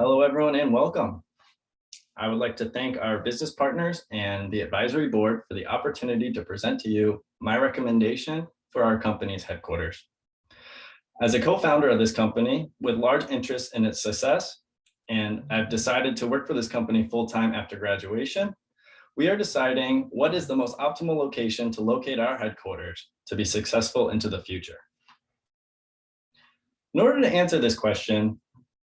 Hello, everyone, and welcome. I would like to thank our business partners and the advisory board for the opportunity to present to you my recommendation for our company's headquarters. As a co-founder of this company with large interest in its success, and I've decided to work for this company full-time after graduation, we are deciding what is the most optimal location to locate our headquarters to be successful into the future. In order to answer this question,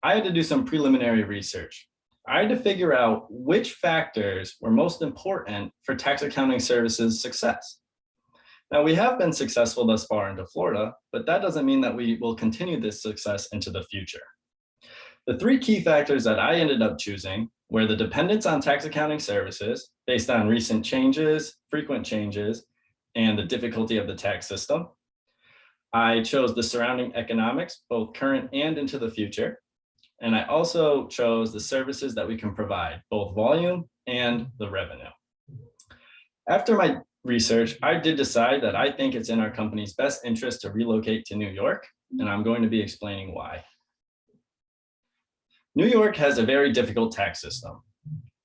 I had to do some preliminary research. I had to figure out which factors were most important for tax accounting services success. Now, we have been successful thus far into Florida, but that doesn't mean that we will continue this success into the future. The three key factors that I ended up choosing were the dependence on tax accounting services based on recent changes, frequent changes, and the difficulty of the tax system. I chose the surrounding economics, both current and into the future. And I also chose the services that we can provide, both volume and the revenue. After my research, I did decide that I think it's in our company's best interest to relocate to New York, and I'm going to be explaining why. New York has a very difficult tax system.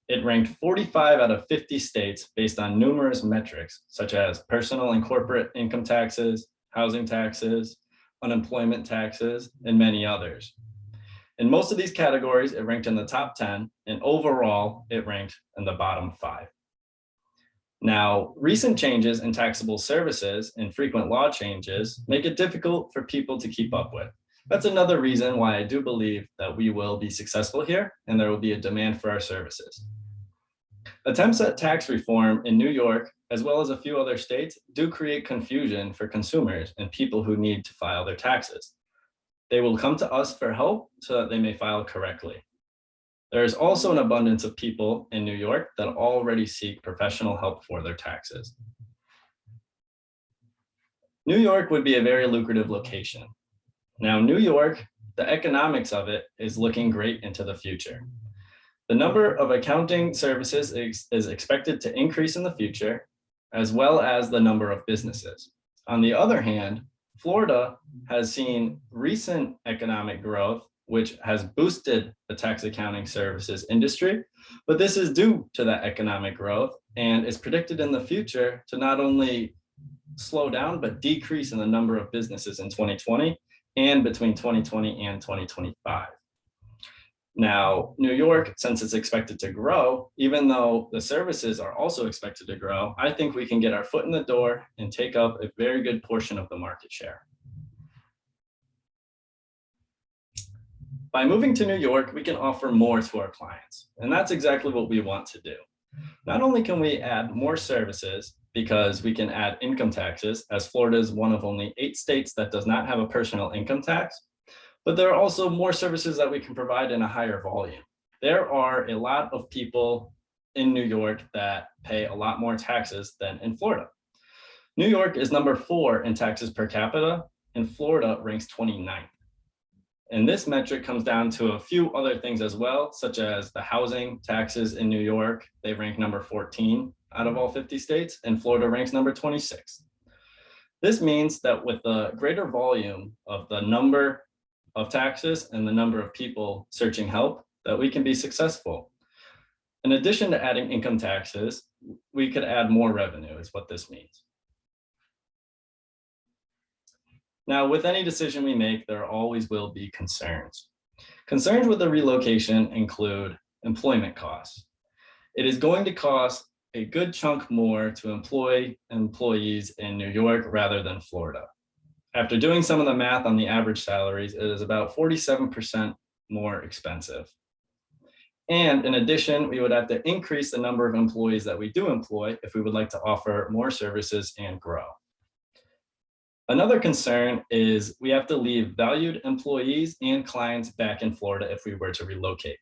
It ranked 45 out of 50 states based on numerous metrics, such as personal and corporate income taxes, housing taxes, unemployment taxes, and many others. In most of these categories, it ranked in the top 10, and overall, it ranked in the bottom 5. Now, recent changes in taxable services and frequent law changes make it difficult for people to keep up with. That's another reason why I do believe that we will be successful here, and there will be a demand for our services. Attempts at tax reform in New York, as well as a few other states, do create confusion for consumers and people who need to file their taxes. They will come to us for help so that they may file correctly. There is also an abundance of people in New York that already seek professional help for their taxes. New York would be a very lucrative location. Now, New York, the economics of it is looking great into the future. The number of accounting services is expected to increase in the future, as well as the number of businesses. On the other hand, Florida has seen recent economic growth, which has boosted the tax accounting services industry, but this is due to that economic growth and is predicted in the future to not only slow down, but decrease in the number of businesses in 2020 and between 2020 and 2025. Now, New York, since it's expected to grow, even though the services are also expected to grow, I think we can get our foot in the door and take up a very good portion of the market share. By moving to New York, we can offer more to our clients, and that's exactly what we want to do. Not only can we add more services because we can add income taxes, as Florida is one of only 8 states that does not have a personal income tax, but there are also more services that we can provide in a higher volume. There are a lot of people in New York that pay a lot more taxes than in Florida. New York is number 4 in taxes per capita, and Florida ranks 29th. And this metric comes down to a few other things as well, such as the housing taxes in New York. They rank number 14 out of all 50 states, and Florida ranks number 26. This means that with the greater volume of the number of taxes and the number of people searching help, that we can be successful. In addition to adding income taxes, we could add more revenue is what this means. Now, with any decision we make, there always will be concerns. Concerns with the relocation include employment costs. It is going to cost a good chunk more to employ employees in New York rather than Florida. After doing some of the math on the average salaries, it is about 47% more expensive. And in addition, we would have to increase the number of employees that we do employ if we would like to offer more services and grow. Another concern is we have to leave valued employees and clients back in Florida if we were to relocate.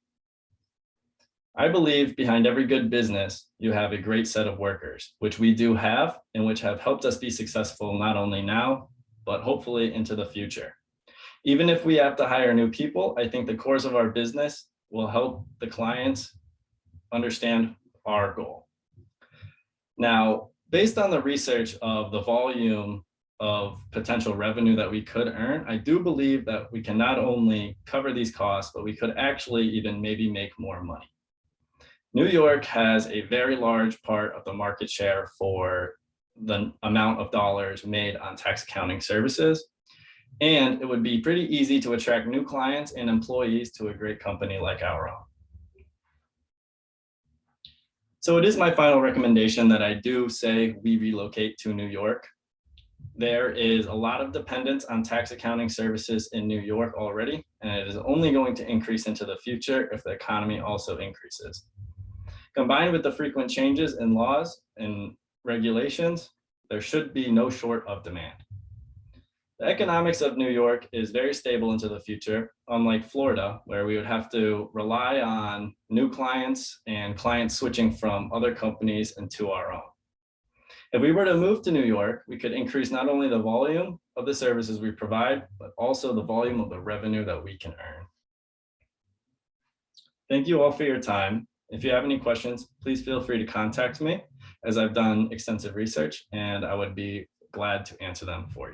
I believe behind every good business, you have a great set of workers, which we do have and which have helped us be successful not only now, but hopefully into the future. Even if we have to hire new people, I think the cores of our business will help the clients understand our goal. Now, based on the research of the volume of potential revenue that we could earn, I do believe that we can not only cover these costs, but we could actually even maybe make more money. New York has a very large part of the market share for the amount of dollars made on tax accounting services. And it would be pretty easy to attract new clients and employees to a great company like our own. So it is my final recommendation that I do say we relocate to New York. There is a lot of dependence on tax accounting services in New York already, and it is only going to increase into the future if the economy also increases. Combined with the frequent changes in laws and regulations, there should be no short of demand. The economics of New York is very stable into the future, unlike Florida, where we would have to rely on new clients and clients switching from other companies into our own. If we were to move to New York, we could increase not only the volume of the services we provide, but also the volume of the revenue that we can earn. Thank you all for your time. If you have any questions, please feel free to contact me, as I've done extensive research and I would be glad to answer them for you.